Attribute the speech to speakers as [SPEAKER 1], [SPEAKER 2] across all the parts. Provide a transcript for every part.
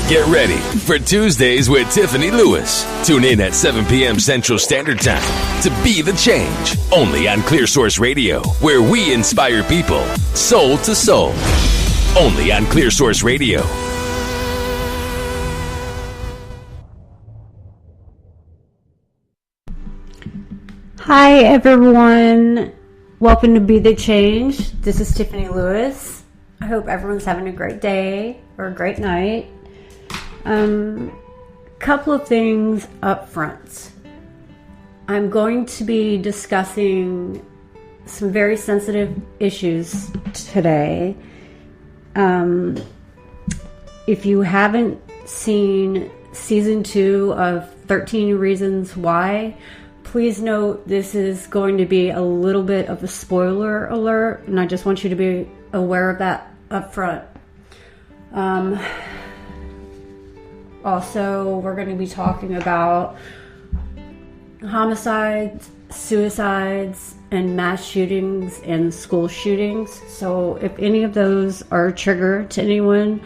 [SPEAKER 1] Get ready for Tuesdays with Tiffany Lewis. Tune in at 7 p.m. Central Standard Time to Be the Change, only on Clear Source Radio, where we inspire people soul to soul. Only on Clear Source Radio.
[SPEAKER 2] Hi, everyone. Welcome to Be the Change. This is Tiffany Lewis. I hope everyone's having a great day or a great night. Couple of things up front. I'm going to be discussing some very sensitive issues today. If you haven't seen season 2 of 13 Reasons Why, please note this is going to be a little bit of a spoiler alert, and I just want you to be aware of that up front. Also, we're going to be talking about homicides, suicides, and mass shootings and school shootings. So if any of those are a trigger to anyone,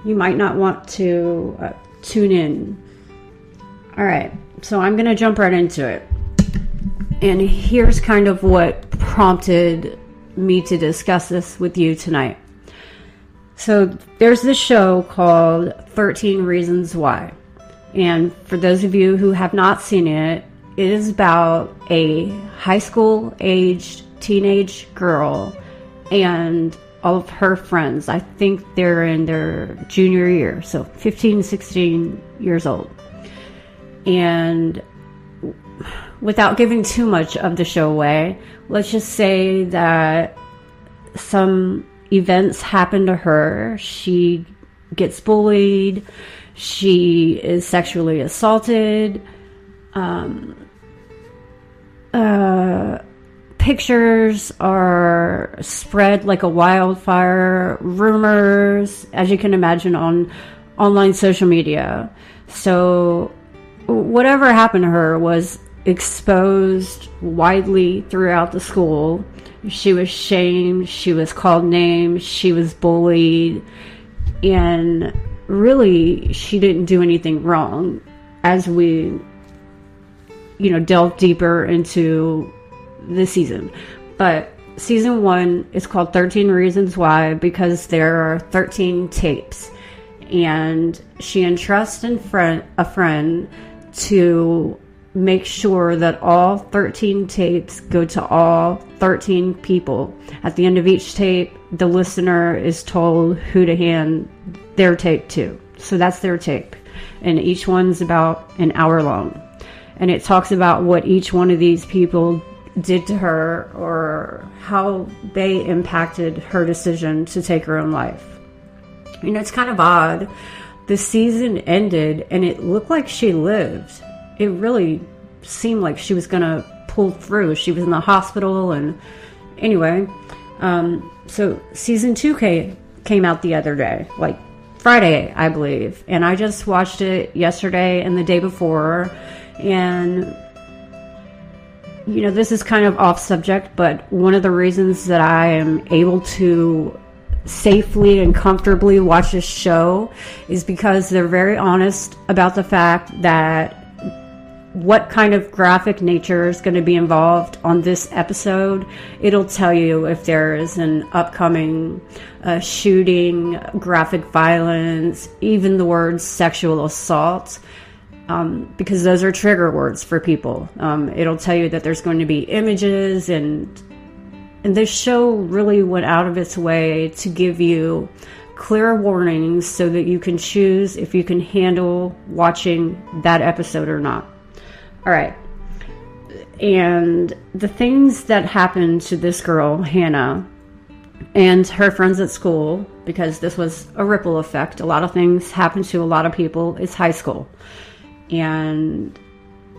[SPEAKER 2] you might not want to tune in. All right, so I'm going to jump right into it. And here's kind of what prompted me to discuss this with you tonight. So there's this show called 13 Reasons Why. And for those of you who have not seen it, it is about a high school aged teenage girl and all of her friends. I think they're in their junior year, so 15, 16 years old. And without giving too much of the show away, let's just say that some events happen to her. She gets bullied. She is sexually assaulted. Pictures are spread like a wildfire. Rumors, as you can imagine, on online social media. So whatever happened to her was exposed widely throughout the school. She was shamed, she was called names, she was bullied, and really she didn't do anything wrong. As we delve deeper into the season. But season 1 is called 13 Reasons Why because there are 13 tapes, and she entrusts a friend to make sure that all 13 tapes go to all 13 people. At the end of each tape, the listener is told who to hand their tape to. So that's their tape. And each one's about an hour long. And it talks about what each one of these people did to her or how they impacted her decision to take her own life. It's kind of odd. The season ended and it looked like she lived. It really seemed like she was going to pull through. She was in the hospital, and anyway, so season 2 came out the other day, like Friday, I believe, and I just watched it yesterday and the day before, and this is kind of off subject, but one of the reasons that I am able to safely and comfortably watch this show is because they're very honest about the fact that what kind of graphic nature is going to be involved on this episode. It'll tell you if there is an upcoming shooting, graphic violence, even the words sexual assault, because those are trigger words for people. It'll tell you that there's going to be images, and this show really went out of its way to give you clear warnings so that you can choose if you can handle watching that episode or not. All right. And the things that happened to this girl, Hannah, and her friends at school, because this was a ripple effect. A lot of things happen to a lot of people. It's high school. And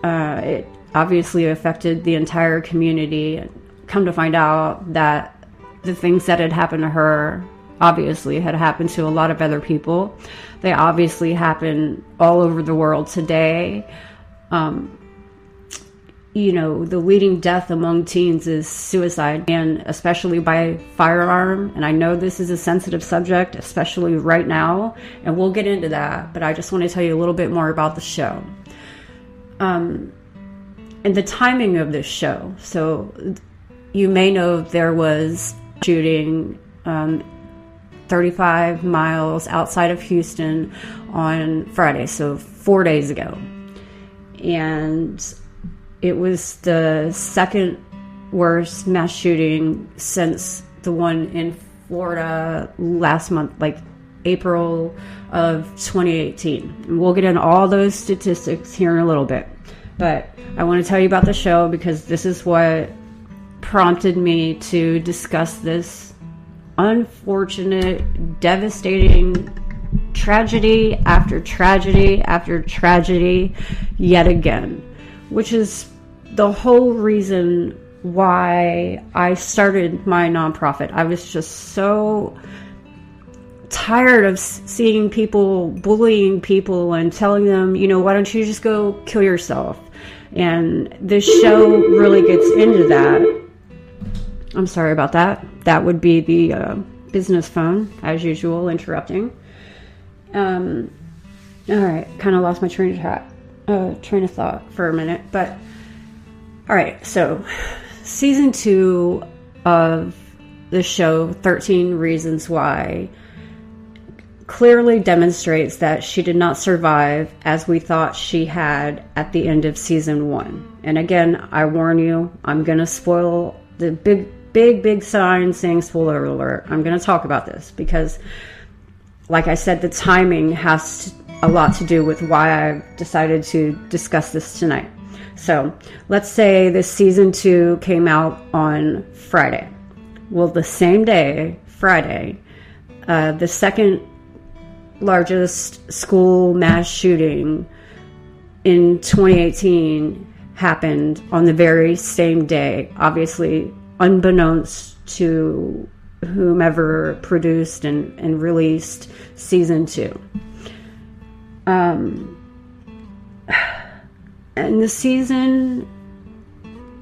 [SPEAKER 2] it obviously affected the entire community. Come to find out that the things that had happened to her obviously had happened to a lot of other people. They obviously happen all over the world today. the leading death among teens is suicide, and especially by firearm. And I know this is a sensitive subject, especially right now, and we'll get into that, but I just want to tell you a little bit more about the show. And the timing of this show. So you may know there was a shooting 35 miles outside of Houston on Friday, so 4 days ago. And it was the second worst mass shooting since the one in Florida last month, like April of 2018. And we'll get into all those statistics here in a little bit. But I want to tell you about the show because this is what prompted me to discuss this unfortunate, devastating tragedy after tragedy after tragedy yet again, which is the whole reason why I started my nonprofit. I was just so tired of seeing people bullying people and telling them, why don't you just go kill yourself? And this show really gets into that. I'm sorry about that. That would be the business phone, as usual, interrupting. All right, kind of lost my train of thought for a minute. But, all right, so season 2 of the show, 13 Reasons Why, clearly demonstrates that she did not survive as we thought she had at the end of season 1. And again, I warn you, I'm going to spoil the big sign saying spoiler alert. I'm going to talk about this because, like I said, the timing has a lot to do with why I decided to discuss this tonight. So let's say this season 2 came out on Friday. Well, the same day, Friday, the second largest school mass shooting in 2018 happened on the very same day, obviously unbeknownst to whomever produced and released season 2. And the season,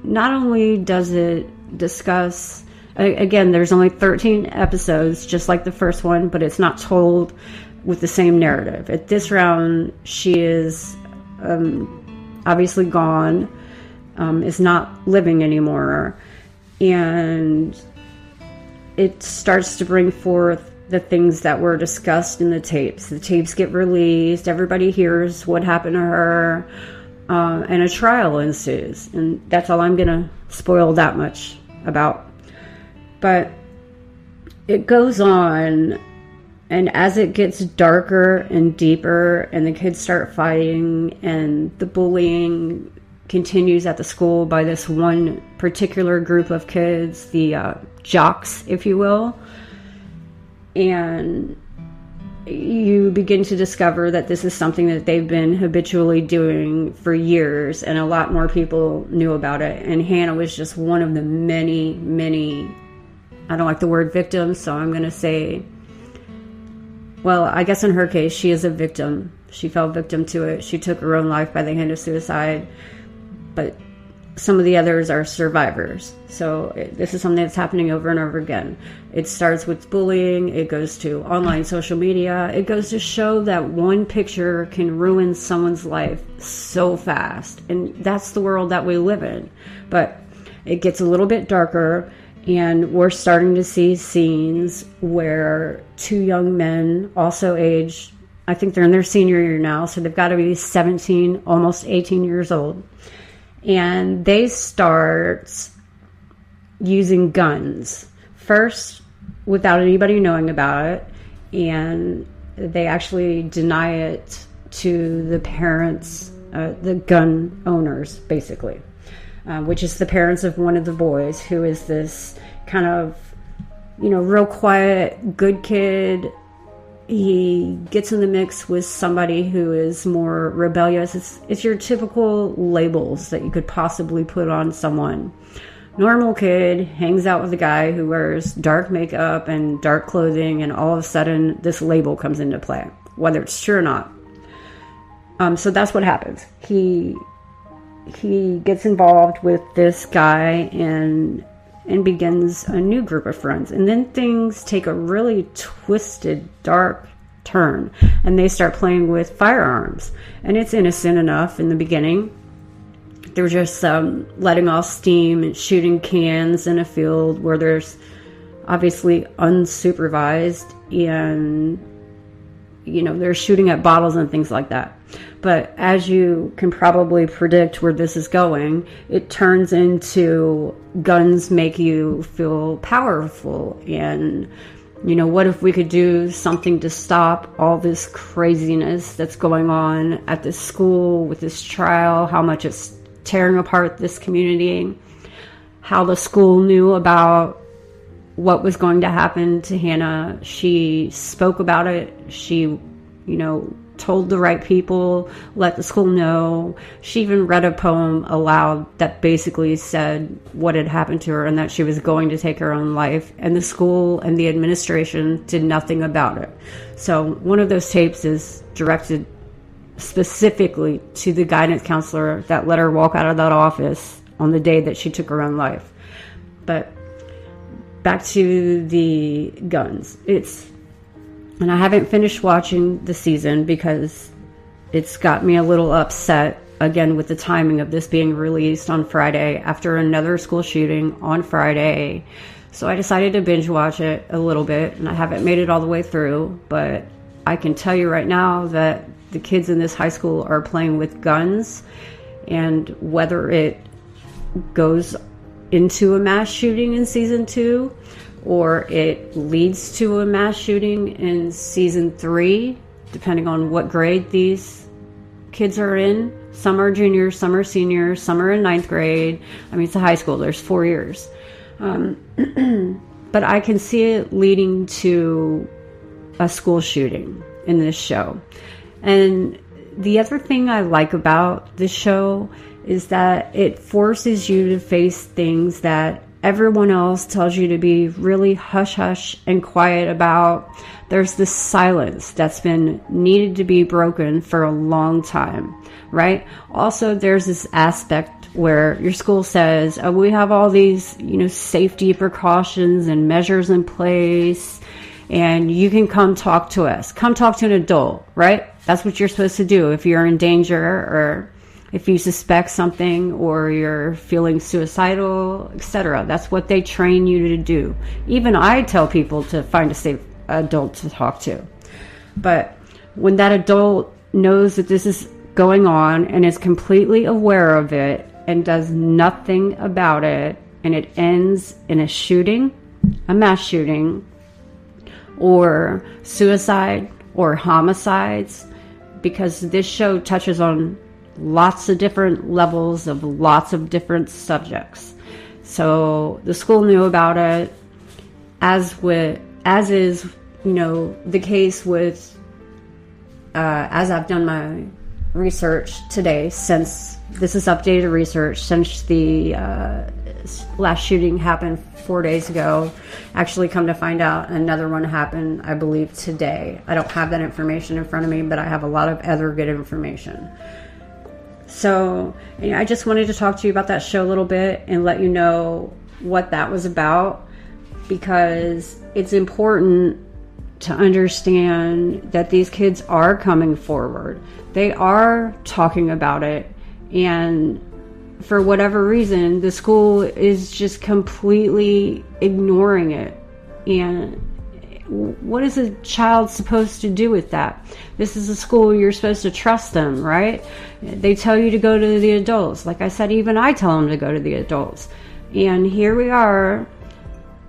[SPEAKER 2] not only does it discuss, again, there's only 13 episodes, just like the first one, but it's not told with the same narrative. At this round, she is obviously gone, is not living anymore, and it starts to bring forth the things that were discussed in the tapes. The tapes get released, everybody hears what happened to her, and a trial ensues. And that's all I'm going to spoil that much about. But it goes on, and as it gets darker and deeper, and the kids start fighting, and the bullying continues at the school by this one particular group of kids, the jocks, if you will, and you begin to discover that this is something that they've been habitually doing for years, and a lot more people knew about it. And Hannah was just one of the many, I don't like the word victim, so I'm going to say, well, I guess in her case, she is a victim. She fell victim to it. She took her own life by the hand of suicide. But some of the others are survivors. So this is something that's happening over and over again. It starts with bullying. It goes to online social media. It goes to show that one picture can ruin someone's life so fast. And that's the world that we live in. But it gets a little bit darker. And we're starting to see scenes where 2 young men, also aged, I think they're in their senior year now, so they've got to be 17, almost 18 years old. And they start using guns. First, without anybody knowing about it, and they actually deny it to the parents, the gun owners, basically. Which is the parents of one of the boys, who is this kind of, real quiet, good kid. He gets in the mix with somebody who is more rebellious. It's your typical labels that you could possibly put on someone. Normal kid hangs out with a guy who wears dark makeup and dark clothing, and all of a sudden this label comes into play, whether it's true or not. So that's what happens. He he gets involved with this guy and begins a new group of friends. And then things take a really twisted, dark turn, and they start playing with firearms. And it's innocent enough in the beginning. They're just letting off steam and shooting cans in a field where there's obviously unsupervised, and they're shooting at bottles and things like that. But as you can probably predict where this is going, it turns into guns make you feel powerful. And, what if we could do something to stop all this craziness that's going on at this school with this trial, how much it's tearing apart this community, how the school knew about what was going to happen to Hannah. She spoke about it. She, told the right people, let the school know. She even read a poem aloud that basically said what had happened to her and that she was going to take her own life. And the school and the administration did nothing about it. So one of those tapes is directed specifically to the guidance counselor that let her walk out of that office on the day that she took her own life. But back to the guns. And I haven't finished watching the season because it's got me a little upset, again, with the timing of this being released on Friday after another school shooting on Friday. So I decided to binge watch it a little bit, and I haven't made it all the way through, but I can tell you right now that the kids in this high school are playing with guns, and whether it goes into a mass shooting in season 2 or it leads to a mass shooting in season 3, depending on what grade these kids are in. Some are juniors, some are seniors, some are in 9th grade. I mean, it's a high school, there's 4 years. But I can see it leading to a school shooting in this show. And the other thing I like about this show is that it forces you to face things that everyone else tells you to be really hush-hush and quiet about. There's this silence that's been needed to be broken for a long time, right? Also, there's this aspect where your school says, oh, we have all these, safety precautions and measures in place, and you can come talk to us. Come talk to an adult, right? That's what you're supposed to do if you're in danger, or if you suspect something, or you're feeling suicidal, etc. That's what they train you to do. Even I tell people to find a safe adult to talk to. But when that adult knows that this is going on and is completely aware of it and does nothing about it, and it ends in a shooting, a mass shooting, or suicide or homicides, because this show touches on lots of different levels of lots of different subjects. So the school knew about it, as is, the case with, as I've done my research today, since this is updated research, since the last shooting happened 4 days ago. Actually, come to find out, another one happened, I believe, today. I don't have that information in front of me, but I have a lot of other good information. So, I just wanted to talk to you about that show a little bit and let you know what that was about, because it's important to understand that these kids are coming forward. They are talking about it, and for whatever reason, the school is just completely ignoring it. And what is a child supposed to do with that? This is a school, you're supposed to trust them, right? They tell you to go to the adults. Like I said, even I tell them to go to the adults. And here we are,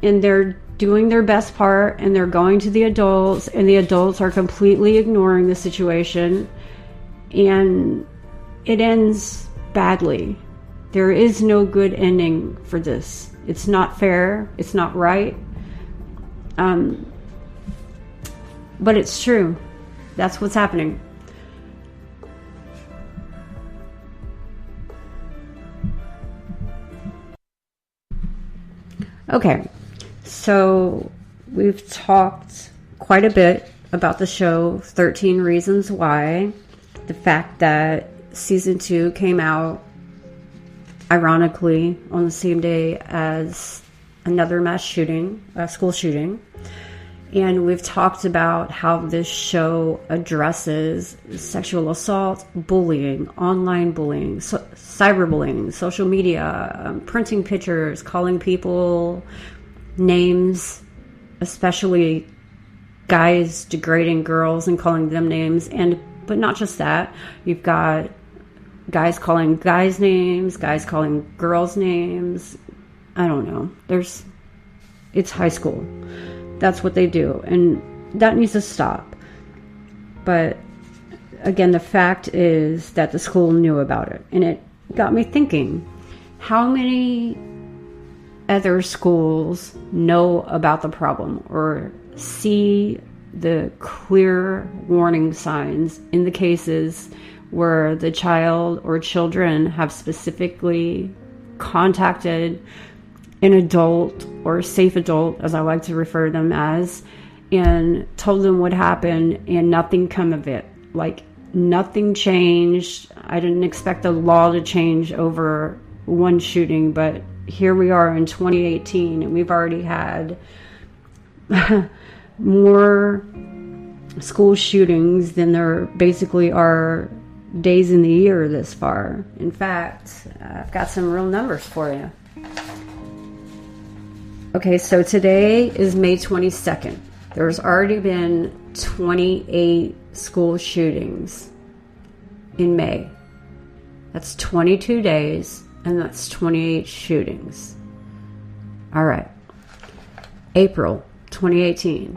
[SPEAKER 2] and they're doing their best part, and they're going to the adults, and the adults are completely ignoring the situation, and it ends badly. There is no good ending for this. It's not fair. It's not right. But it's true. That's what's happening. Okay, so we've talked quite a bit about the show 13 Reasons Why, the fact that season 2 came out ironically, on the same day as another mass shooting, a school shooting. And we've talked about how this show addresses sexual assault, bullying, online bullying, cyberbullying, social media, printing pictures, calling people names, especially guys degrading girls and calling them names. But not just that. You've got guys calling guys names, guys calling girls names. I don't know. It's high school. That's what they do, and that needs to stop. But again, the fact is that the school knew about it, and it got me thinking, how many other schools know about the problem or see the clear warning signs in the cases where the child or children have specifically contacted an adult or a safe adult, as I like to refer them as, and told them what happened, and nothing come of it. Like, nothing changed. I didn't expect the law to change over one shooting, but here we are in 2018, and we've already had more school shootings than there basically are days in the year this far. In fact, I've got some real numbers for you. Okay, so today is May 22nd. There's already been 28 school shootings in May. That's 22 days, and that's 28 shootings. All right. April 2018.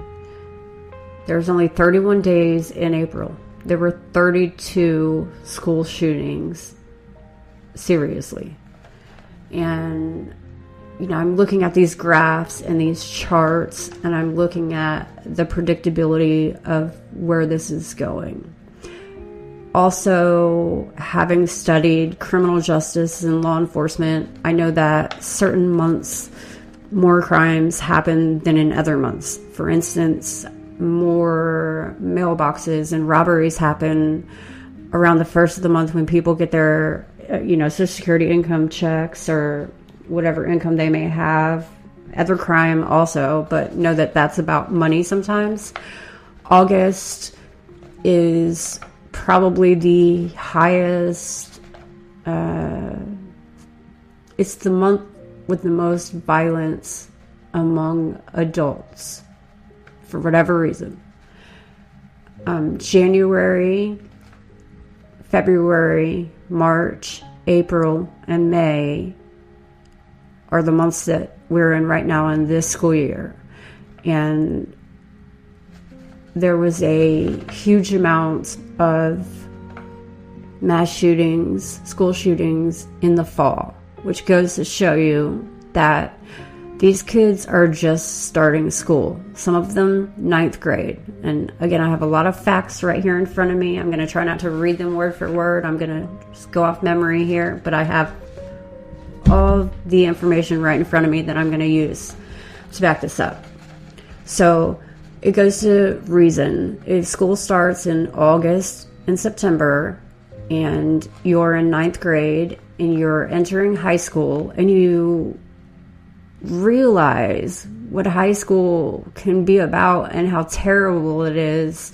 [SPEAKER 2] There's only 31 days in April. There were 32 school shootings, seriously. And I'm looking at these graphs and these charts, and I'm looking at the predictability of where this is going. Also, having studied criminal justice and law enforcement, I know that certain months more crimes happen than in other months. For instance, more mailboxes and robberies happen around the first of the month when people get their, Social Security income checks or whatever income they may have. Other crime also, but know that that's about money sometimes. August is probably the highest. It's the month with the most violence among adults, for whatever reason. January, February, March, April, and May are the months that we're in right now in this school year. And there was a huge amount of mass shootings, school shootings in the fall, which goes to show you that these kids are just starting school. Some of them 9th grade. And again, I have a lot of facts right here in front of me. I'm going to try not to read them word for word. I'm going to just go off memory here, but I have all the information right in front of me that I'm going to use to back this up. So it goes to reason. If school starts in August and September, and you're in 9th grade, and you're entering high school, and you realize what high school can be about and how terrible it is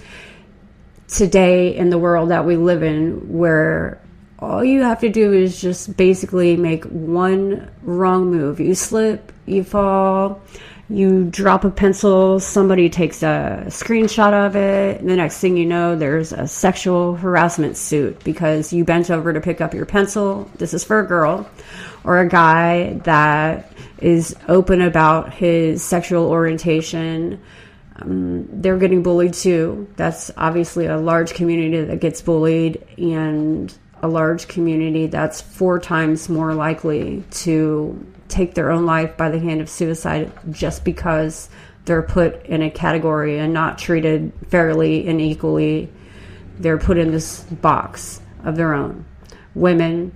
[SPEAKER 2] today in the world that we live in, where all you have to do is just basically make one wrong move. You slip, you fall, you drop a pencil, somebody takes a screenshot of it, and the next thing you know, there's a sexual harassment suit because you bent over to pick up your pencil. This is for a girl or a guy that is open about his sexual orientation. They're getting bullied too. That's obviously a large community that gets bullied, and a large community that's 4 times more likely to take their own life by the hand of suicide just because they're put in a category and not treated fairly and equally. They're put in this box of their own. Women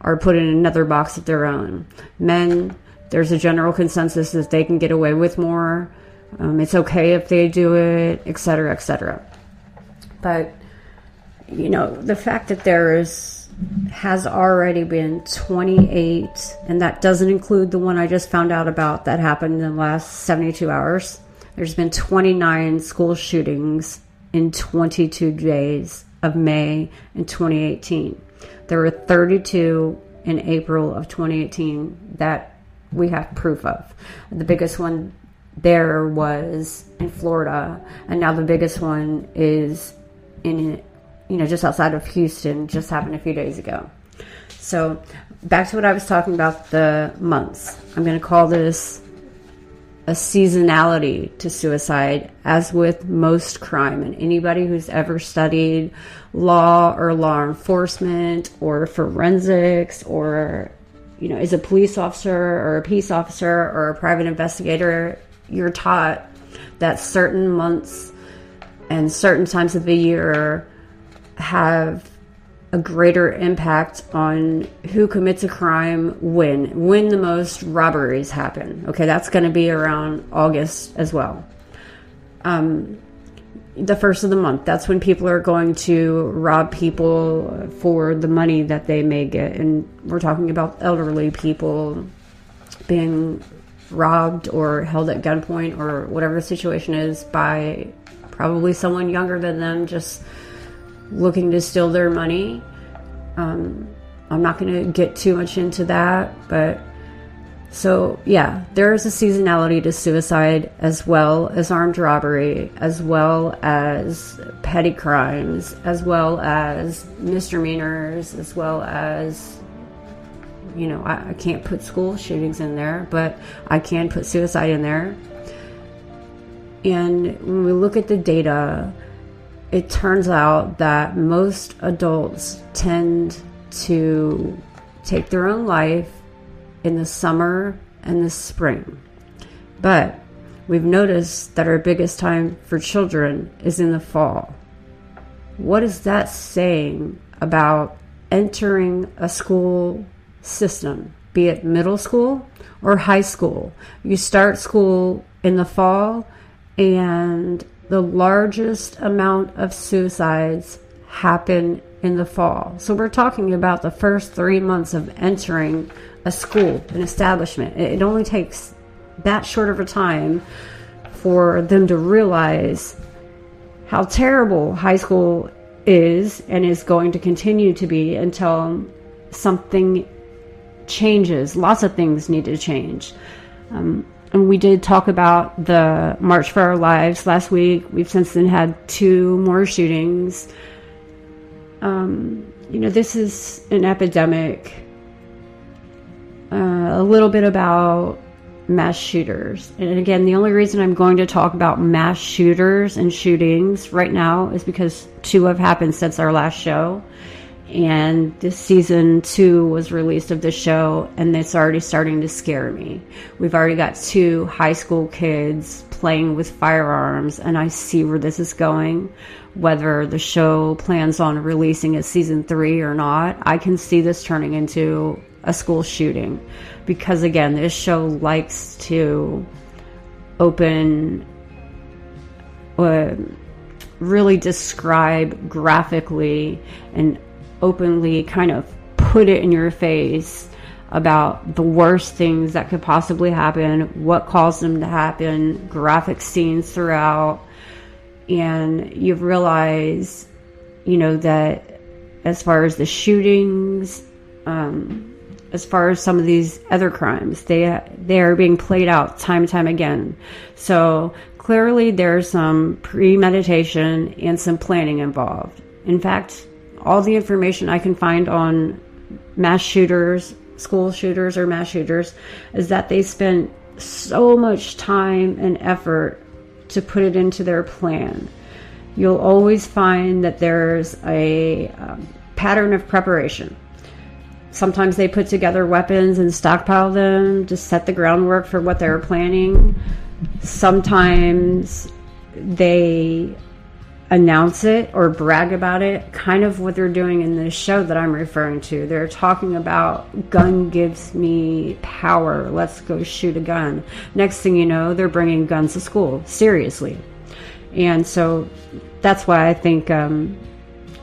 [SPEAKER 2] are put in another box of their own. Men, there's a general consensus that they can get away with more. It's okay if they do it, etc., etc. But the fact that there is has already been 28, and that doesn't include the one I just found out about that happened in the last 72 hours. There's been 29 school shootings in 22 days of May in 2018. There were 32 in April of 2018 that we have proof of. The biggest one there was in Florida, and now the biggest one is in, just outside of Houston, just happened a few days ago. So back to what I was talking about, the months. I'm going to call this a seasonality to suicide, as with most crime. And anybody who's ever studied law or law enforcement or forensics or, is a police officer or a peace officer or a private investigator, you're taught that certain months and certain times of the year have a greater impact on who commits a crime when the most robberies happen. Okay, that's going to be around August as well. The first of the month, that's when people are going to rob people for the money that they may get. And we're talking about elderly people being robbed or held at gunpoint or whatever the situation is by probably someone younger than them, just looking to steal their money. I'm not going to get too much into that, but so yeah, there is a seasonality to suicide, as well as armed robbery, as well as petty crimes, as well as misdemeanors, as well as, I can't put school shootings in there, but I can put suicide in there. And when we look at the data, it turns out that most adults tend to take their own life in the summer and the spring. But we've noticed that our biggest time for children is in the fall. What is that saying about entering a school system, be it middle school or high school? You start school in the fall, and the largest amount of suicides happen in the fall. So we're talking about the first 3 months of entering a school, an establishment. It only takes that short of a time for them to realize how terrible high school is and is going to continue to be until something changes. Lots of things need to change. And we did talk about the March for Our Lives last week. We've since then had 2 more shootings. This is an epidemic. A little bit about mass shooters. And again, the only reason I'm going to talk about mass shooters and shootings right now is because 2 have happened since our last show. And this season 2 was released of the show, and it's already starting to scare me. We've already got 2 high school kids playing with firearms, and I see where this is going. Whether the show plans on releasing a season 3 or not, I can see this turning into a school shooting. Because again, this show likes to really describe graphically and openly kind of put it in your face about the worst things that could possibly happen, what caused them to happen, graphic scenes throughout. And you realize, that as far as the shootings, as far as some of these other crimes, they are being played out time and time again. So clearly there's some premeditation and some planning involved. In fact, all the information I can find on mass shooters, school shooters or mass shooters, is that they spend so much time and effort to put it into their plan. You'll always find that there's a pattern of preparation. Sometimes they put together weapons and stockpile them to set the groundwork for what they're planning. Sometimes they announce it or brag about it, kind of what they're doing in this show that I'm referring to. They're talking about, gun gives me power, let's go shoot a gun. Next thing you know, they're bringing guns to school, seriously. And so that's why I think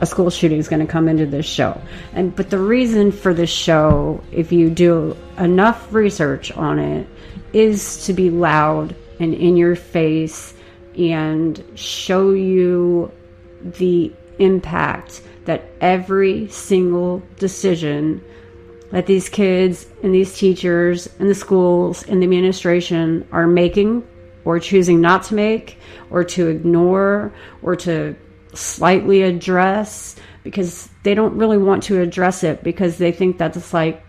[SPEAKER 2] a school shooting is going to come into this show. But the reason for this show, if you do enough research on it, is to be loud and in your face and show you the impact that every single decision that these kids and these teachers and the schools and the administration are making or choosing not to make or to ignore or to slightly address, because they don't really want to address it because they think that it's like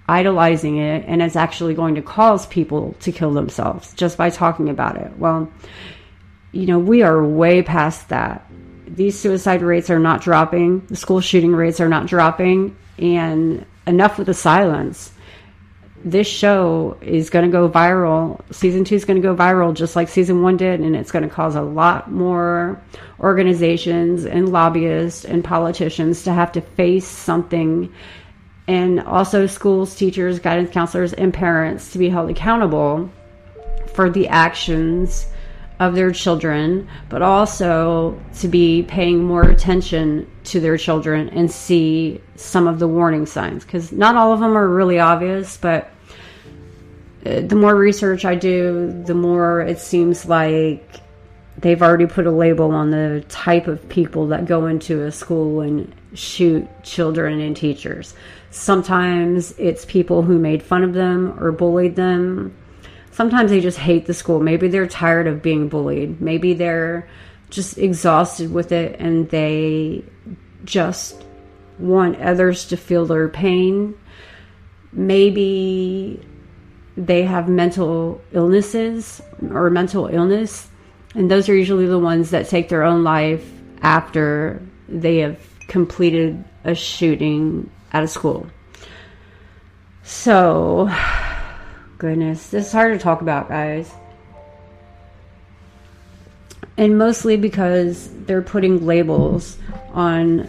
[SPEAKER 2] idolizing it and it's actually going to cause people to kill themselves just by talking about it. Well, we are way past that. These suicide rates are not dropping. The school shooting rates are not dropping. And enough with the silence. This show is going to go viral. Season 2 is going to go viral just like season 1 did. And it's going to cause a lot more organizations and lobbyists and politicians to have to face something. And also schools, teachers, guidance counselors, and parents to be held accountable for the actions of their children, but also to be paying more attention to their children and see some of the warning signs, because not all of them are really obvious, but the more research I do, the more it seems like they've already put a label on the type of people that go into a school and shoot children and teachers. Sometimes it's people who made fun of them or bullied them. Sometimes they just hate the school. Maybe they're tired of being bullied. Maybe they're just exhausted with it and they just want others to feel their pain. Maybe they have mental illnesses or mental illness. And those are usually the ones that take their own life after they have completed a shooting at a school. So, goodness, this is hard to talk about, guys. And mostly because they're putting labels on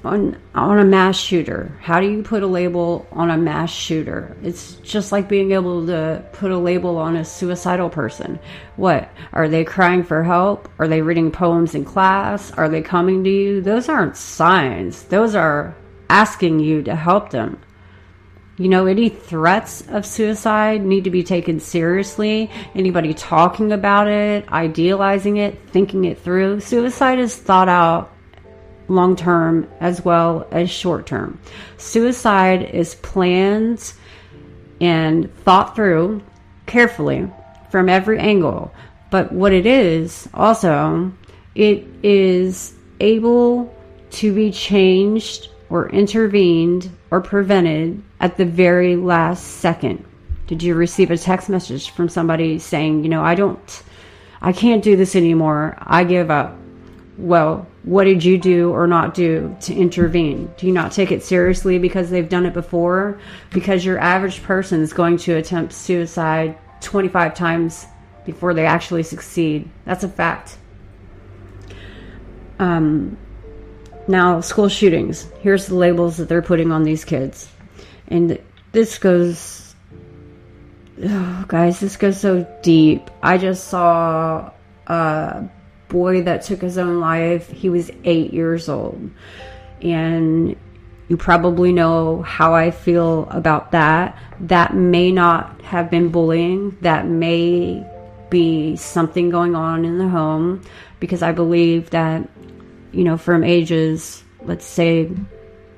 [SPEAKER 2] a mass shooter. How do you put a label on a mass shooter? It's just like being able to put a label on a suicidal person. What? Are they crying for help? Are they reading poems in class? Are they coming to you? Those aren't signs. Those are asking you to help them. Any threats of suicide need to be taken seriously. Anybody talking about it, idealizing it, thinking it through. Suicide is thought out long-term as well as short-term. Suicide is planned and thought through carefully from every angle. But what it is also, it is able to be changed or intervened or prevented at the very last second. Did you receive a text message from somebody saying, I can't do this anymore, I give up? Well, what did you do or not do to intervene? Do you not take it seriously because they've done it before? Because your average person is going to attempt suicide 25 times before they actually succeed. That's a fact. Now, school shootings. Here's the labels that they're putting on these kids. And this goes... Oh, guys, this goes so deep. I just saw a boy that took his own life. He was 8 years old. And you probably know how I feel about that. That may not have been bullying. That may be something going on in the home. Because I believe that, from ages, let's say,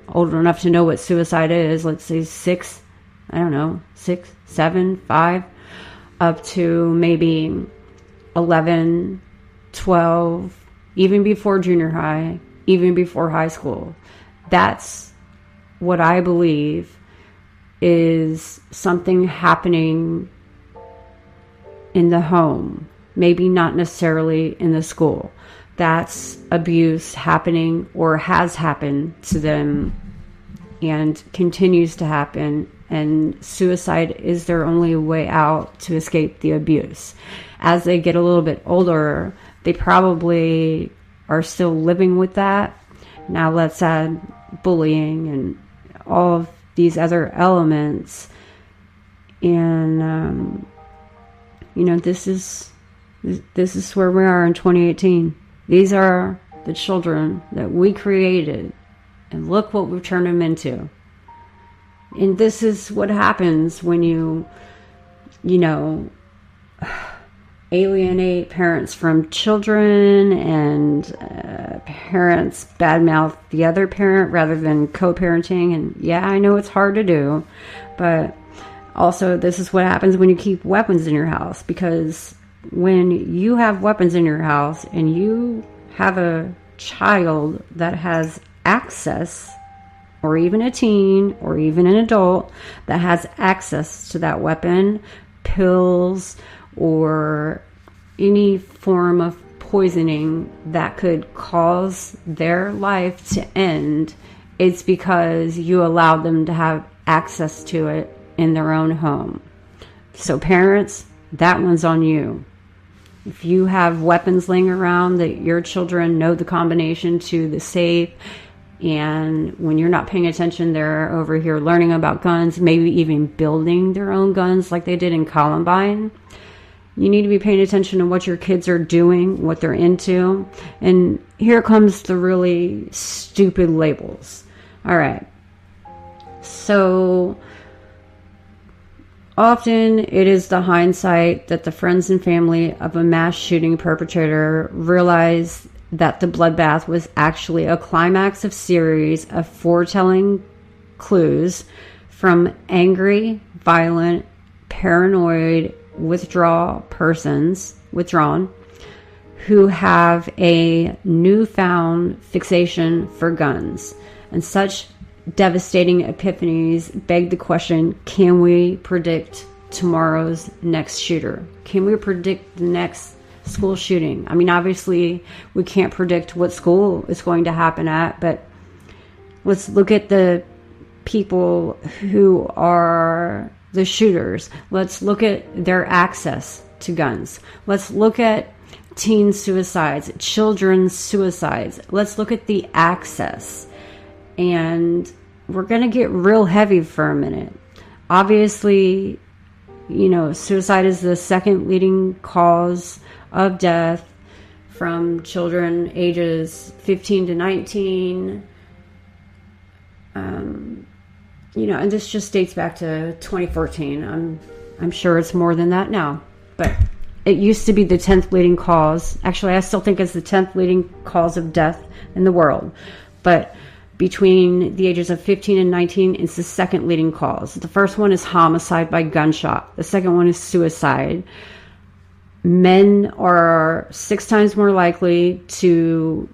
[SPEAKER 2] old enough to know what suicide is, let's say 6, 7, 5, up to maybe 11, 12, even before junior high, even before high school. That's what I believe is something happening in the home, maybe not necessarily in the school. That's abuse happening or has happened to them and continues to happen, and suicide is their only way out to escape the abuse. As they get a little bit older, they probably are still living with that. Now let's add bullying and all of these other elements. And, this is where we are in 2018. These are the children that we created, and look what we've turned them into. And this is what happens when you alienate parents from children, and parents badmouth the other parent rather than co-parenting. And yeah, I know it's hard to do, but also this is what happens when you keep weapons in your house, because when you have weapons in your house and you have a child that has access, or even a teen or even an adult that has access to that weapon, pills, or any form of poisoning that could cause their life to end, it's because you allowed them to have access to it in their own home. So parents, that one's on you. If you have weapons laying around that your children know the combination to the safe, and when you're not paying attention, they're over here learning about guns, maybe even building their own guns like they did in Columbine, you need to be paying attention to what your kids are doing, what they're into. And here comes the really stupid labels. All right. So often it is the hindsight that the friends and family of a mass shooting perpetrator realize that the bloodbath was actually a climax of series of foretelling clues from angry, violent, paranoid, withdrawn who have a newfound fixation for guns. And such devastating epiphanies beg the question, can we predict tomorrow's next shooter? Can we predict the next school shooting? I mean, obviously we can't predict what school is going to happen at, but let's look at the people who are the shooters. Let's look at their access to guns. Let's look at teen suicides, children's suicides. Let's look at the access. And we're going to get real heavy for a minute. Obviously, suicide is the second leading cause of death from children ages 15 to 19. And this just dates back to 2014. I'm sure it's more than that now, but it used to be the 10th leading cause. Actually, I still think it's the 10th leading cause of death in the world. But between the ages of 15 and 19, it's the second leading cause. The first one is homicide by gunshot. The second one is suicide. Men are 6 times more likely to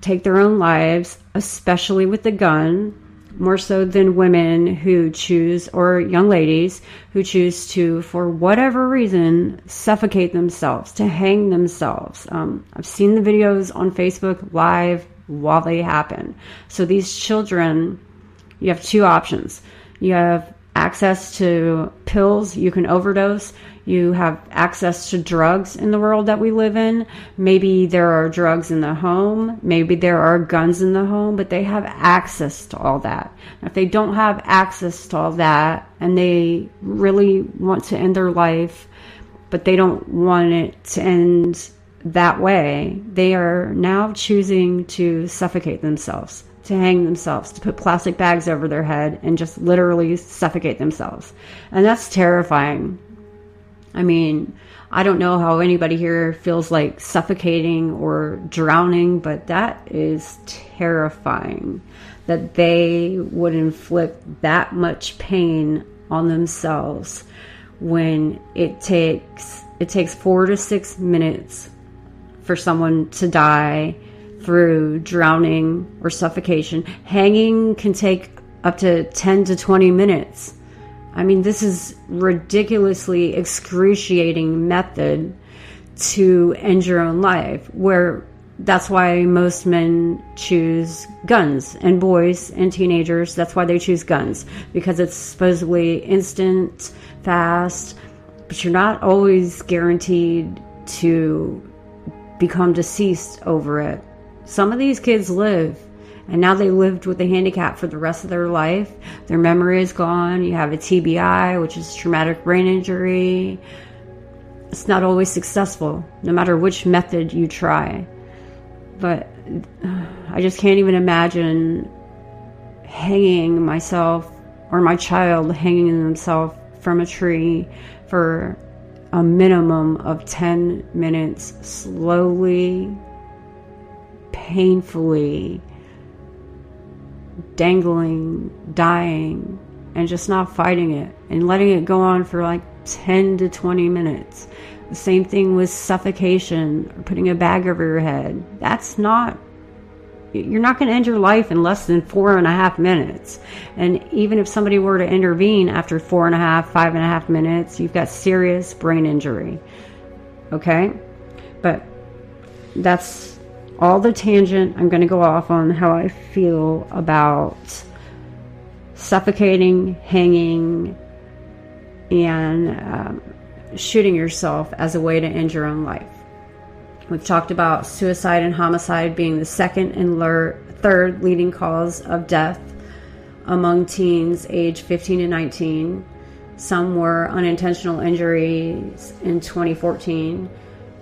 [SPEAKER 2] take their own lives, especially with the gun, more so than women who choose, or young ladies who choose to, for whatever reason, suffocate themselves, to hang themselves. I've seen the videos on Facebook live while they happen. So these children, you have 2 options. You have access to pills, you can overdose. You have access to drugs in the world that we live in. Maybe there are drugs in the home. Maybe there are guns in the home, but they have access to all that. If they don't have access to all that and they really want to end their life, but they don't want it to end that way, they are now choosing to suffocate themselves, to hang themselves, to put plastic bags over their head and just literally suffocate themselves. And that's terrifying. I mean, I don't know how anybody here feels like suffocating or drowning, but that is terrifying that they would inflict that much pain on themselves when it takes 4 to 6 minutes for someone to die through drowning or suffocation. Hanging can take up to 10 to 20 minutes. I mean, this is ridiculously excruciating method to end your own life, where that's why most men choose guns, and boys and teenagers, that's why they choose guns, because it's supposedly instant, fast, but you're not always guaranteed to become deceased over it. Some of these kids live, and now they lived with a handicap for the rest of their life. Their memory is gone. You have a TBI, which is traumatic brain injury. It's not always successful, no matter which method you try. But I just can't even imagine hanging myself or my child hanging themselves from a tree for a minimum of 10 minutes, slowly, painfully, dangling, dying, and just not fighting it and letting it go on for like 10 to 20 minutes. The same thing with suffocation or putting a bag over your head. You're not going to end your life in less than 4.5 minutes. And even if somebody were to intervene after 5.5 minutes, you've got serious brain injury. Okay? But that's all the tangent. I'm going to go off on how I feel about suffocating, hanging, and shooting yourself as a way to end your own life. We've talked about suicide and homicide being the second and third leading cause of death among teens aged 15 to 19. Some were unintentional injuries in 2014,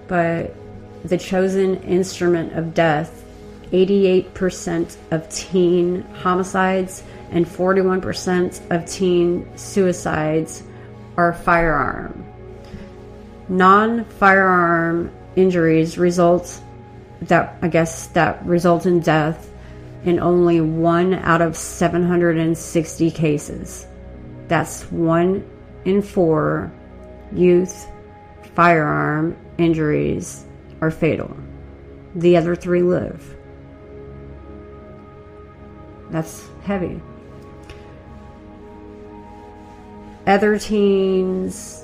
[SPEAKER 2] but the chosen instrument of death, 88% of teen homicides and 41% of teen suicides are firearm. Non-firearm injuries result in death in only 1 out of 760 cases. That's 1 in 4 youth firearm injuries are fatal. The other 3 live. That's heavy. Other teens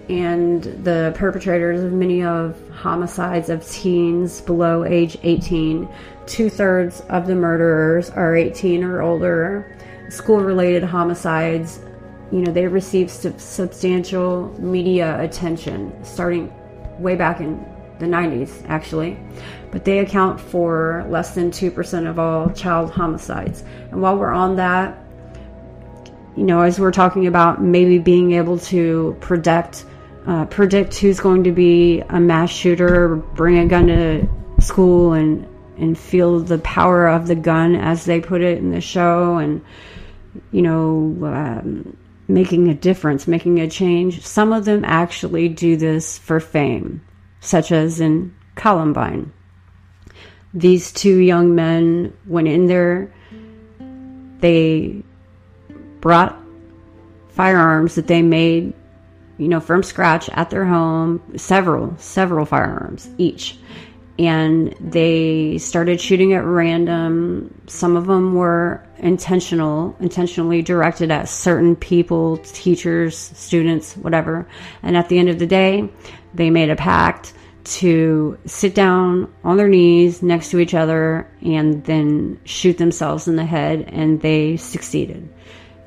[SPEAKER 2] and the perpetrators of many of homicides of teens below age 18, 2/3 of the murderers are 18 or older. School-related homicides, they receive substantial media attention, starting way back in the 90s, actually. But they account for less than 2% of all child homicides. And while we're on that, as we're talking about maybe being able to predict who's going to be a mass shooter, bring a gun to school and feel the power of the gun, as they put it in the show, and making a difference, making a change. Some of them actually do this for fame, such as in Columbine. These 2 young men went in there. They brought firearms that they made from scratch at their home, several firearms each. And they started shooting at random. Some of them were intentionally directed at certain people, teachers, students, whatever. And at the end of the day, they made a pact to sit down on their knees next to each other and then shoot themselves in the head, and they succeeded.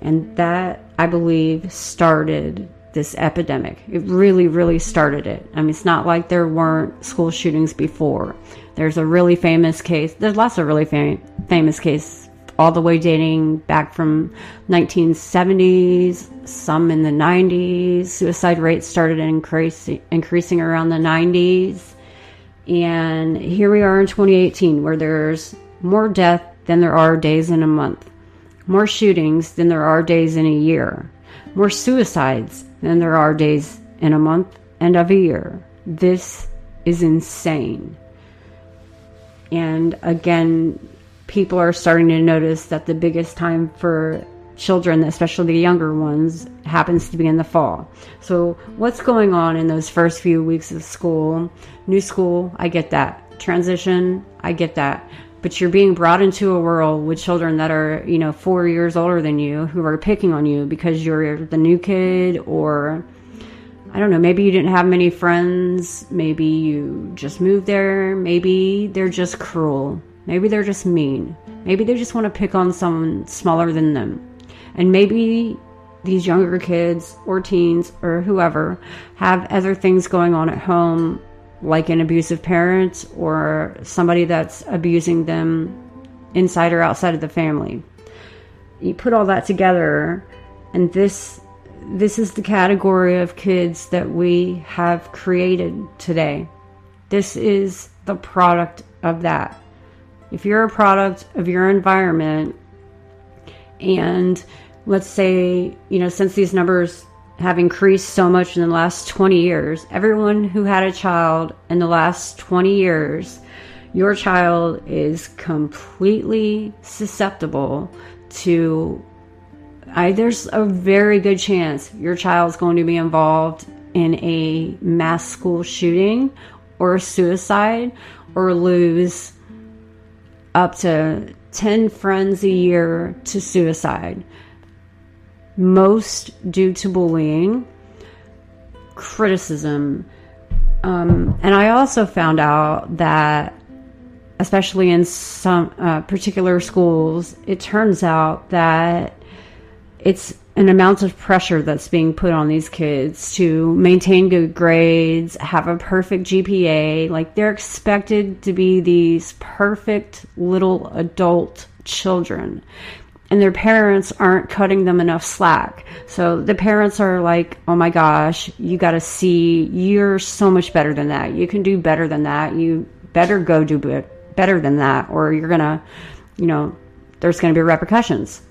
[SPEAKER 2] And that, I believe, started this epidemic. It really, really started it. I mean, it's not like there weren't school shootings before. There's a really famous case. There's lots of really famous cases, all the way dating back from 1970s, some in the 90s. Suicide rates started increasing around the 90s. And here we are in 2018, where there's more death than there are days in a month. More shootings than there are days in a year. More suicides than there are days in a month and of a year. This is insane. And again, people are starting to notice that the biggest time for children, especially the younger ones, happens to be in the fall. So what's going on in those first few weeks of school? New school, I get that. Transition, I get that. But you're being brought into a world with children that are, 4 years older than you, who are picking on you because you're the new kid, or, I don't know, maybe you didn't have many friends. Maybe you just moved there. Maybe they're just cruel. Maybe they're just mean. Maybe they just want to pick on someone smaller than them. And maybe these younger kids or teens or whoever have other things going on at home, like an abusive parent or somebody that's abusing them inside or outside of the family. You put all that together, and this is the category of kids that we have created today. This is the product of that. If you're a product of your environment, and let's say, since these numbers have increased so much in the last 20 years, everyone who had a child in the last 20 years, your child is completely susceptible to, there's a very good chance your child's going to be involved in a mass school shooting or suicide, or lose up to 10 friends a year to suicide. Most due to bullying, criticism. And I also found out that, especially in some particular schools, it turns out that it's an amount of pressure that's being put on these kids to maintain good grades, have a perfect GPA. Like, they're expected to be these perfect little adult children, and their parents aren't cutting them enough slack. So the parents are like, oh my gosh, you got to see, you're so much better than that. You can do better than that. You better go do better than that, or you're going to, there's going to be repercussions.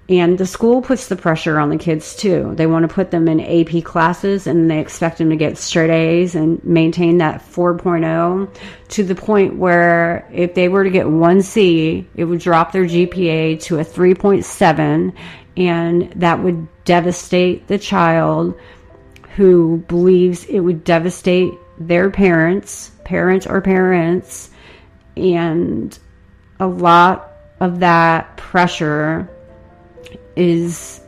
[SPEAKER 2] And the school puts the pressure on the kids too. They want to put them in AP classes, and they expect them to get straight A's and maintain that 4.0, to the point where if they were to get 1C, it would drop their GPA to a 3.7, and that would devastate the child, who believes it would devastate their parents, and a lot of that pressure is,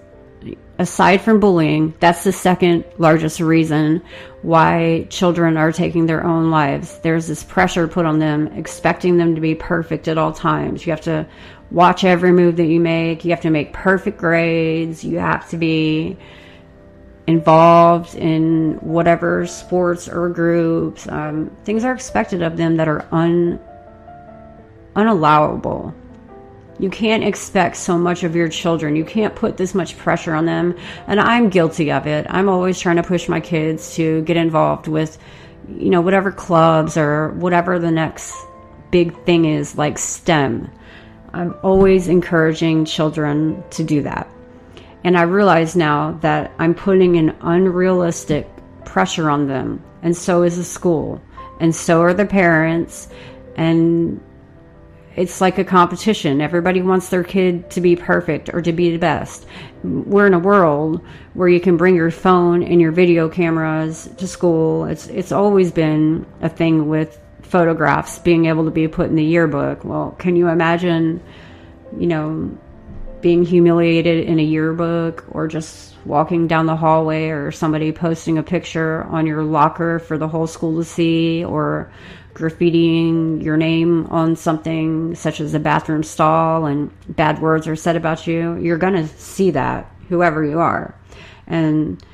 [SPEAKER 2] aside from bullying, that's the second largest reason why children are taking their own lives. There's this pressure put on them, expecting them to be perfect at all times. You have to watch every move that you make. You have to make perfect grades. You have to be involved in whatever sports or groups. Things are expected of them that are unallowable. You can't expect so much of your children. You can't put this much pressure on them. And I'm guilty of it. I'm always trying to push my kids to get involved with, whatever clubs or whatever the next big thing is, like STEM. I'm always encouraging children to do that. And I realize now that I'm putting an unrealistic pressure on them. And so is the school. And so are the parents. And it's like a competition. Everybody wants their kid to be perfect or to be the best. We're in a world where you can bring your phone and your video cameras to school. It's always been a thing with photographs being able to be put in the yearbook. Well, can you imagine, being humiliated in a yearbook, or just walking down the hallway, or somebody posting a picture on your locker for the whole school to see, or graffitiing your name on something such as a bathroom stall and bad words are said about you? You're going to see that, whoever you are. And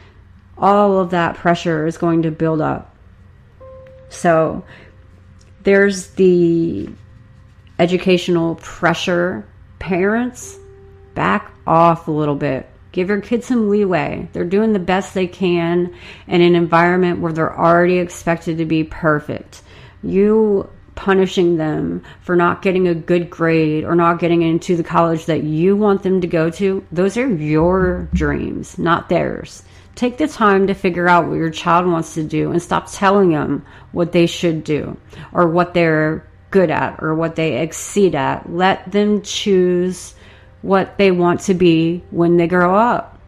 [SPEAKER 2] all of that pressure is going to build up. So there's the educational pressure. Parents, back off a little bit. Give your kids some leeway. They're doing the best they can in an environment where they're already expected to be perfect. You punishing them for not getting a good grade or not getting into the college that you want them to go to, those are your dreams, not theirs. Take the time to figure out what your child wants to do, and stop telling them what they should do or what they're good at or what they exceed at. Let them choose what they want to be when they grow up,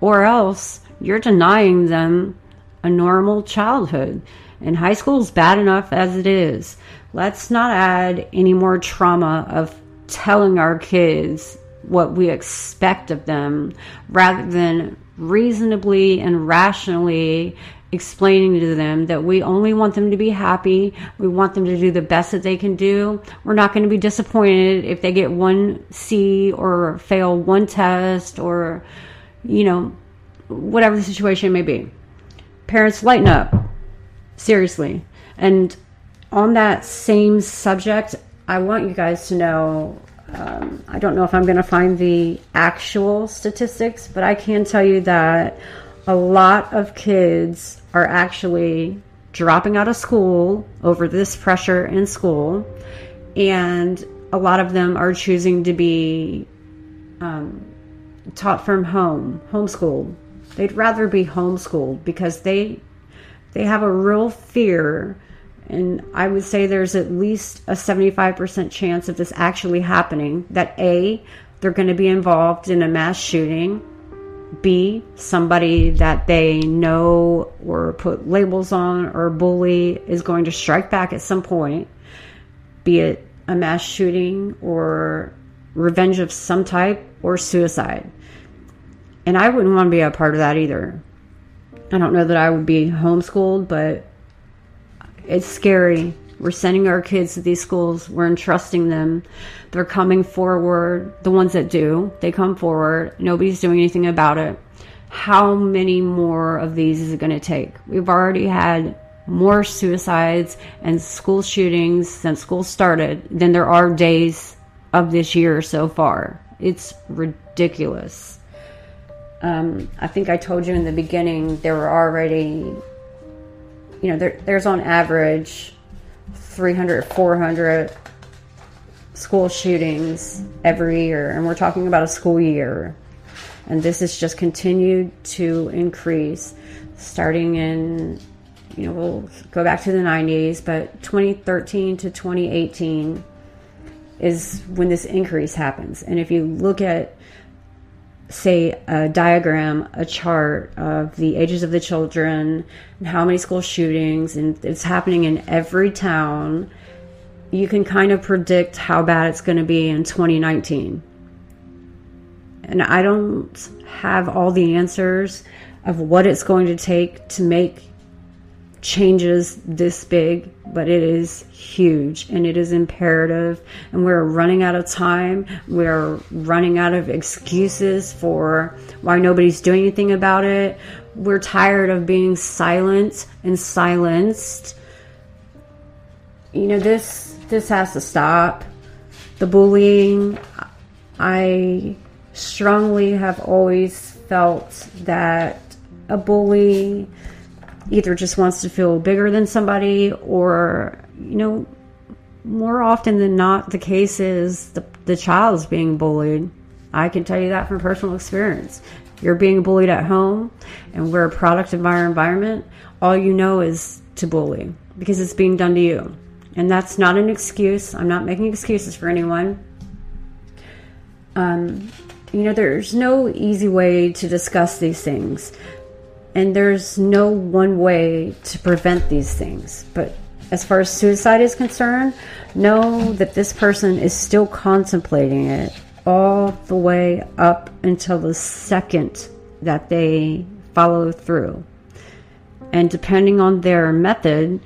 [SPEAKER 2] or else you're denying them a normal childhood. And high school is bad enough as it is. Let's not add any more trauma of telling our kids what we expect of them, rather than reasonably and rationally explaining to them that we only want them to be happy. We want them to do the best that they can do. We're not going to be disappointed if they get 1C or fail one test, or, whatever the situation may be. Parents, lighten up. Seriously. And on that same subject, I want you guys to know, I don't know if I'm going to find the actual statistics, but I can tell you that a lot of kids are actually dropping out of school over this pressure in school, and a lot of them are choosing to be taught from home, homeschooled. They'd rather be homeschooled because they have a real fear, and I would say there's at least a 75% chance of this actually happening, that A, they're going to be involved in a mass shooting, B, somebody that they know or put labels on or bully is going to strike back at some point, be it a mass shooting or revenge of some type or suicide. And I wouldn't want to be a part of that either. I don't know that I would be homeschooled, but it's scary. We're sending our kids to these schools. We're entrusting them. They're coming forward. The ones that do, they come forward. Nobody's doing anything about it. How many more of these is it going to take? We've already had more suicides and school shootings since school started than there are days of this year so far. It's ridiculous. I think I told you in the beginning, there were already, there's on average 300, 400 school shootings every year. And we're talking about a school year. And this has just continued to increase starting in, we'll go back to the 90s, but 2013 to 2018 is when this increase happens. And if you look at, say, a diagram, a chart of the ages of the children and how many school shootings, and it's happening in every town, you can kind of predict how bad it's going to be in 2019. And I don't have all the answers of what it's going to take to make changes this big, but it is huge and it is imperative, and we're running out of time. We're running out of excuses for why nobody's doing anything about it. We're tired of being silent and silenced. This has to stop. The bullying, I strongly have always felt that a bully either just wants to feel bigger than somebody, or, more often than not, the case is the child is being bullied. I can tell you that from personal experience. You're being bullied at home, and we're a product of our environment. All you know is to bully because it's being done to you. And that's not an excuse. I'm not making excuses for anyone. There's no easy way to discuss these things. And there's no one way to prevent these things. But as far as suicide is concerned, know that this person is still contemplating it all the way up until the second that they follow through. And depending on their method,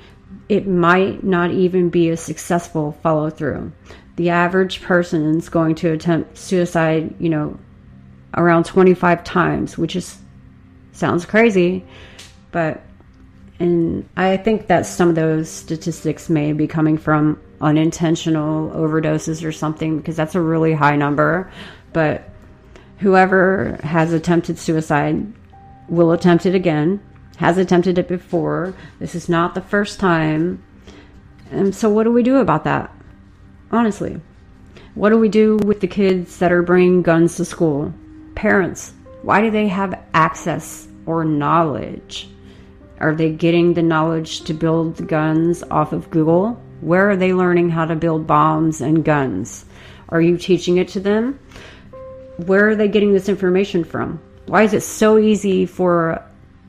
[SPEAKER 2] it might not even be a successful follow through. The average person is going to attempt suicide, around 25 times, which sounds crazy, and I think that some of those statistics may be coming from unintentional overdoses or something, because that's a really high number. But whoever has attempted suicide will attempt it again, has attempted it before. This is not the first time. And so what do we do about that? Honestly, what do we do with the kids that are bringing guns to school? Parents, why do they have access or knowledge? Are they getting the knowledge to build the guns off of Google? Where are they learning how to build bombs and guns? Are you teaching it to them? Where are they getting this information from? Why is it so easy for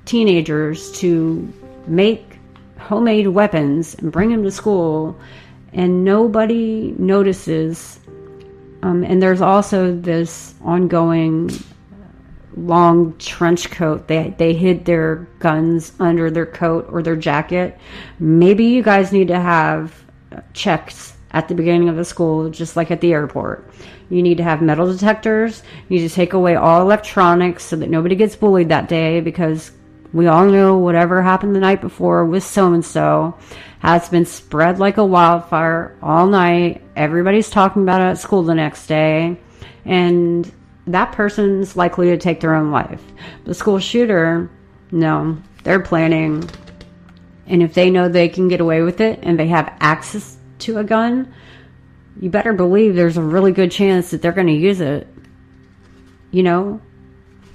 [SPEAKER 2] teenagers to make homemade weapons and bring them to school and nobody notices? And there's also this ongoing long trench coat. They hid their guns under their coat or their jacket. Maybe you guys need to have checks at the beginning of the school, just like at the airport. You need to have metal detectors. You need to take away all electronics so that nobody gets bullied that day, because we all know whatever happened the night before with so-and-so has been spread like a wildfire all night. Everybody's talking about it at school the next day, and that person's likely to take their own life. The school shooter, no, they're planning And if they know they can get away with it and they have access to a gun, you better believe there's a really good chance that they're going to use it. You know?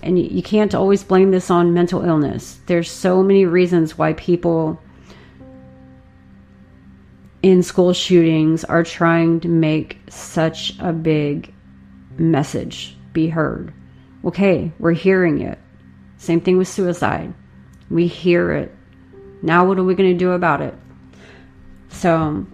[SPEAKER 2] And you can't always blame this on mental illness. There's so many reasons why people in school shootings are trying to make such a big message be heard. Okay, we're hearing it. Same thing with suicide. We hear it. Now what are we going to do about it? So,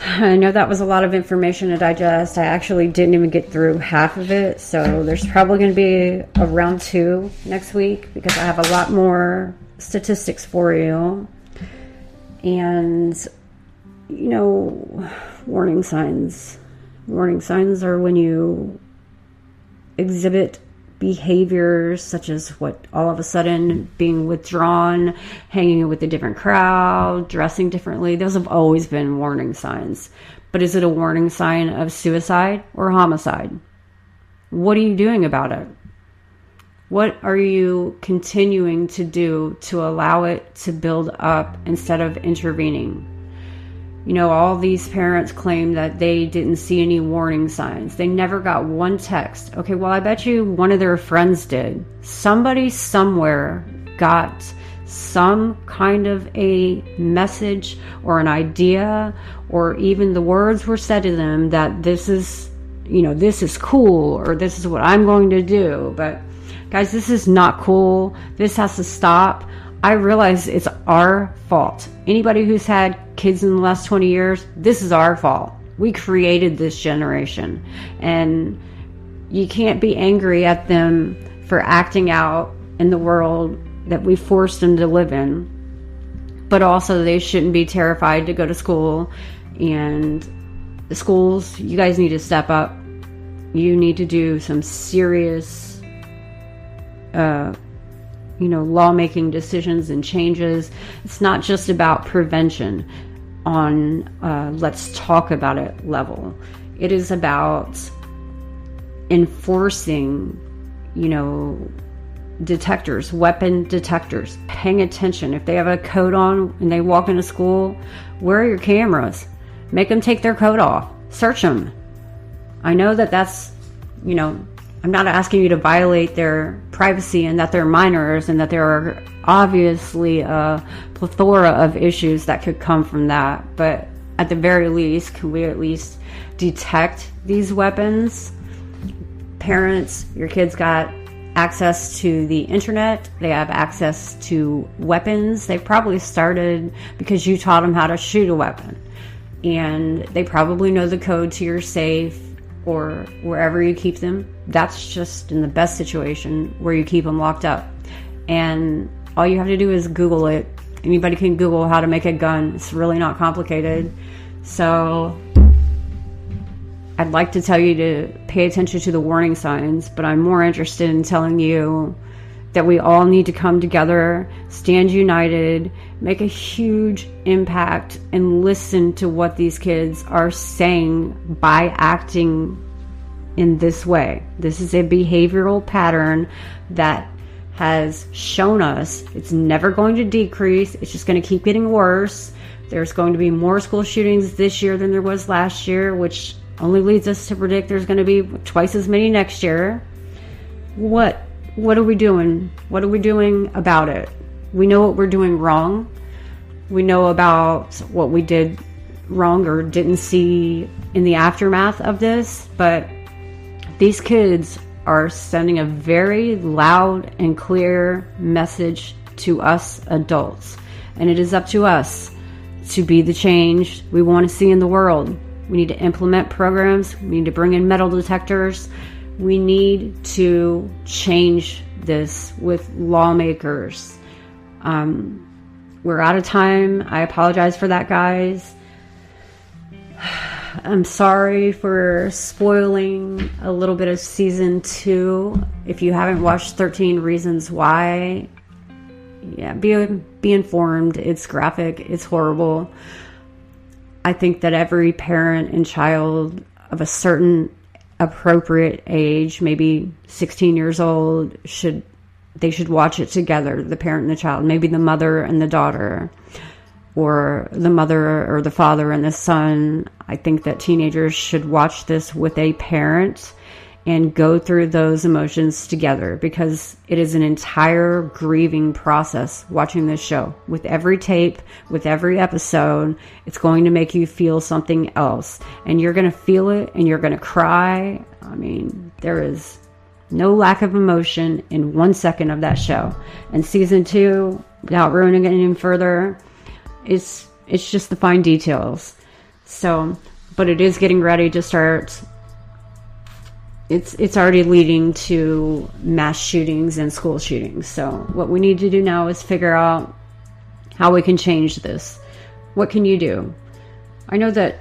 [SPEAKER 2] I know that was a lot of information to digest. I actually didn't even get through half of it. So, there's probably going to be a round 2 next week because I have a lot more statistics for you. And, you know, warning signs. Warning signs are when you exhibit behaviors such as what all of a sudden being withdrawn, hanging with a different crowd, dressing differently. Those have always been warning signs. But is it a warning sign of suicide or homicide? What are you doing about it? What are you continuing to do to allow it to build up instead of intervening? You know, all these parents claim that they didn't see any warning signs. They never got one text. Okay, well, I bet you one of their friends did. Somebody somewhere got some kind of a message or an idea, or even the words were said to them that this is, you know, this is cool, or this is what I'm going to do. But guys, this is not cool. This has to stop. I realize it's our fault. Anybody who's had kids in the last 20 years, this is our fault. We created this generation. And you can't be angry at them for acting out in the world that we forced them to live in. But also they shouldn't be terrified to go to school. And the schools, you guys need to step up. You need to do some serious lawmaking decisions and changes. It's not just about prevention on let's talk about it level. It is about enforcing, detectors, weapon detectors, paying attention. If they have a coat on and they walk into school, where are your cameras? Make them take their coat off. Search them. I know that's, I'm not asking you to violate their privacy and that they're minors and that there are obviously a plethora of issues that could come from that. But at the very least, can we at least detect these weapons? Parents, your kids got access to the internet. They have access to weapons. They probably started because you taught them how to shoot a weapon. And they probably know the code to your safe or wherever you keep them. That's just in the best situation where you keep them locked up. And all you have to do is Google it. Anybody can Google how to make a gun. It's really not complicated. So I'd like to tell you to pay attention to the warning signs, but I'm more interested in telling you that we all need to come together, stand united, make a huge impact, and listen to what these kids are saying by acting in this way. This is a behavioral pattern that has shown us it's never going to decrease. It's just going to keep getting worse. There's going to be more school shootings this year than there was last year, which only leads us to predict there's going to be twice as many next year. What are we doing? What are we doing about it? We know what we're doing wrong. We know about what we did wrong or didn't see in the aftermath of this, but these kids are sending a very loud and clear message to us adults. And it is up to us to be the change we want to see in the world. We need to implement programs. We need to bring in metal detectors. We need to change this with lawmakers. We're out of time. I apologize for that, guys. I'm sorry for spoiling a little bit of season 2. If you haven't watched 13 Reasons Why, yeah, be informed. It's graphic. It's horrible. I think that every parent and child of a certain appropriate age, maybe 16 years old, should they should watch it together, the parent and the child, maybe the mother and the daughter, or the mother or the father and the son. I think that teenagers should watch this with a parent and go through those emotions together, because it is an entire grieving process watching this show. With every tape, with every episode, it's going to make you feel something else, and you're going to feel it and you're going to cry. I mean, there is no lack of emotion in 1 second of that show. And season 2, without ruining it any further, it's just the fine details. So, but it is getting ready to start. It's already leading to mass shootings and school shootings. So what we need to do now is figure out how we can change this. What can you do? I know that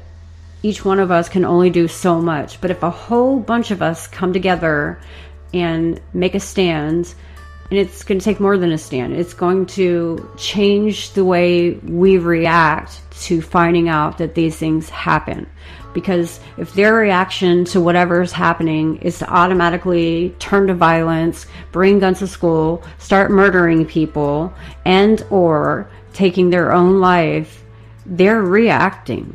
[SPEAKER 2] each one of us can only do so much, but if a whole bunch of us come together and make a stand, and it's going to take more than a stand, it's going to change the way we react to finding out that these things happen. Because if their reaction to whatever is happening is to automatically turn to violence, bring guns to school, start murdering people, and or taking their own life, they're reacting.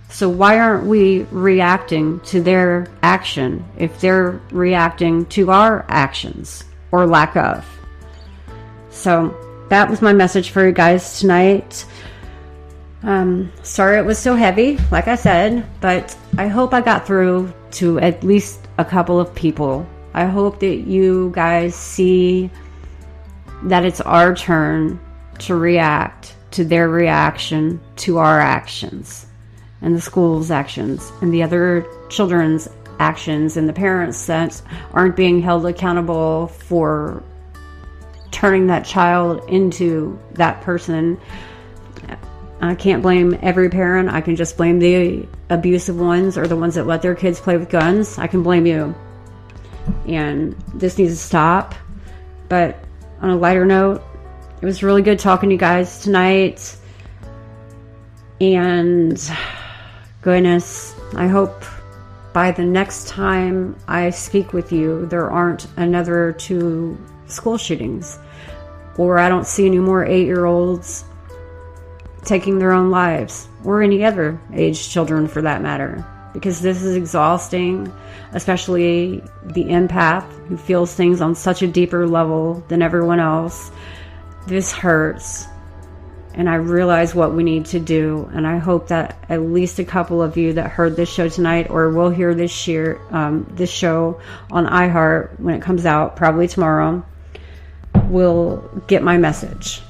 [SPEAKER 2] So why aren't we reacting to their action if they're reacting to our actions or lack of? So that was my message for you guys tonight. Sorry it was so heavy, like I said, but I hope I got through to at least a couple of people. I hope that you guys see that it's our turn to react to their reaction to our actions, and the school's actions, and the other children's actions, and the parents that aren't being held accountable for turning that child into that person. I can't blame every parent. I can just blame the abusive ones, or the ones that let their kids play with guns. I can blame you. And this needs to stop. But on a lighter note, it was really good talking to you guys tonight. And goodness, I hope by the next time I speak with you, there aren't another 2 school shootings, or I don't see any more 8-year-olds taking their own lives, or any other age children for that matter, because this is exhausting, especially the empath who feels things on such a deeper level than everyone else. This hurts, and I realize what we need to do, and I hope that at least a couple of you that heard this show tonight, or will hear this show on iHeart when it comes out, probably tomorrow, will get my message.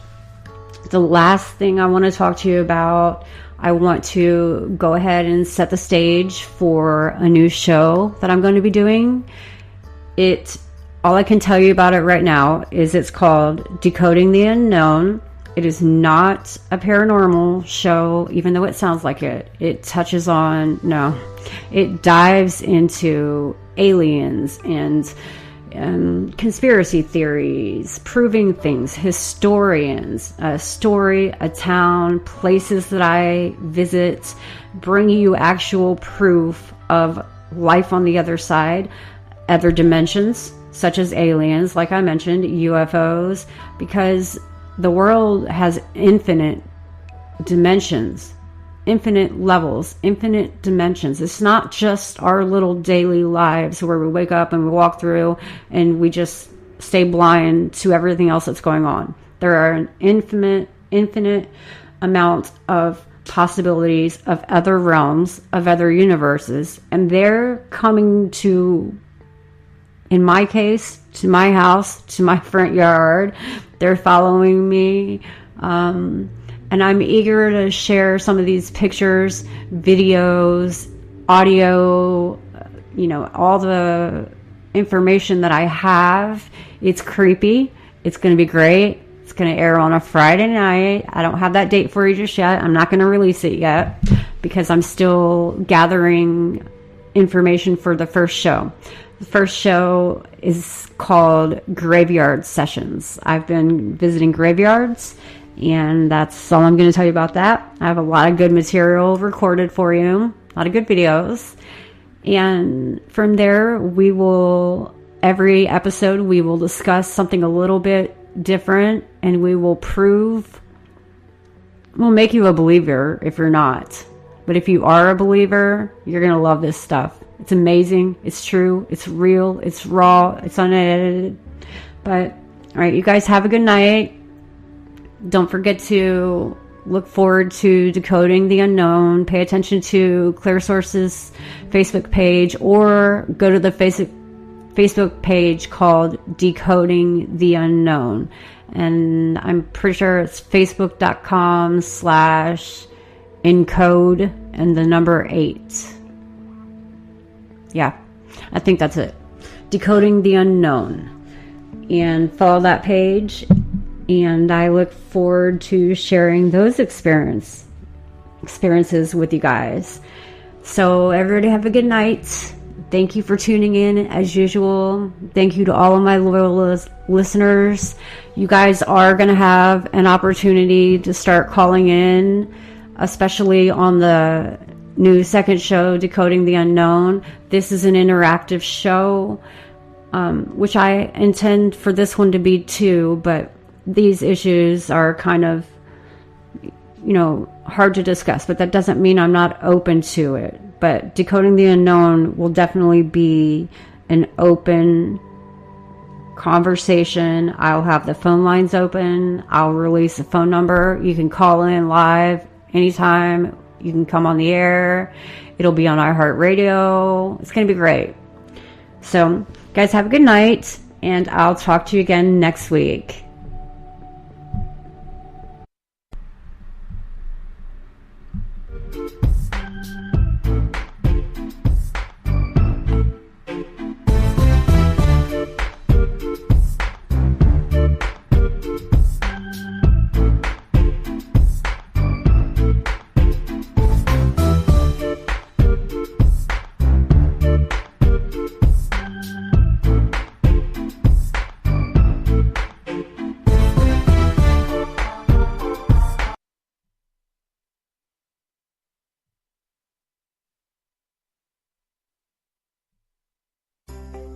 [SPEAKER 2] The last thing I want to talk to you about, I want to go ahead and set the stage for a new show that I'm going to be doing. All I can tell you about it right now is it's called Decoding the Unknown. It is not a paranormal show, even though it sounds like it. It dives into aliens and conspiracy theories, proving things, historians, a story, a town, places that I visit, bring you actual proof of life on the other side, other dimensions, such as aliens, like I mentioned, UFOs, because the world has infinite dimensions, infinite levels, infinite dimensions. It's not just our little daily lives where we wake up and we walk through and we just stay blind to everything else that's going on. There are an infinite amount of possibilities of other realms, of other universes, and they're coming to, in my case, to my house, to my front yard. They're following me, and I'm eager to share some of these pictures, videos, audio, all the information that I have. It's creepy. It's going to be great. It's going to air on a Friday night. I don't have that date for you just yet. I'm not going to release it yet because I'm still gathering information for the first show. The first show is called Graveyard Sessions. I've been visiting graveyards, and that's all I'm going to tell you about that. I have a lot of good material recorded for you, a lot of good videos. And from there, we will every episode we will discuss something a little bit different, and we'll make you a believer if you're not. But if you are a believer, you're going to love this stuff. It's amazing. It's true. It's real. It's raw. It's unedited. But, all right, you guys have a good night. Don't forget to look forward to Decoding the Unknown. Pay attention to Clear Source's Facebook page, or go to the Facebook page called Decoding the Unknown. And I'm pretty sure it's facebook.com/encode and the number 8. Yeah, I think that's it. Decoding the Unknown. And follow that page. And I look forward to sharing those experiences with you guys. So everybody have a good night. Thank you for tuning in as usual. Thank you to all of my loyal listeners. You guys are going to have an opportunity to start calling in, especially on the new second show, Decoding the Unknown. This is an interactive show, which I intend for this one to be too, but these issues are kind of, hard to discuss, but that doesn't mean I'm not open to it. But Decoding the Unknown will definitely be an open conversation. I'll have the phone lines open. I'll release a phone number. You can call in live anytime. You can come on the air. It'll be on iHeartRadio. It's going to be great. So, guys, have a good night, and I'll talk to you again next week.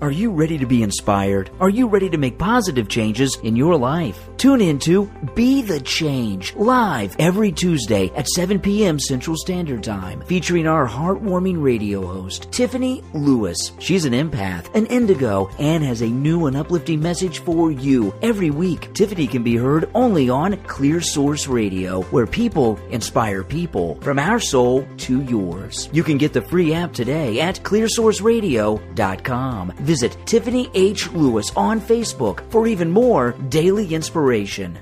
[SPEAKER 3] Are you ready to be inspired? Are you ready to make positive changes in your life? Tune in to Be the Change, live every Tuesday at 7 p.m. Central Standard Time, featuring our heartwarming radio host, Tiffany Lewis. She's an empath, an indigo, and has a new and uplifting message for you. Every week, Tiffany can be heard only on Clear Source Radio, where people inspire people, from our soul to yours. You can get the free app today at clearsourceradio.com. Visit Tiffany H. Lewis on Facebook for even more daily inspiration.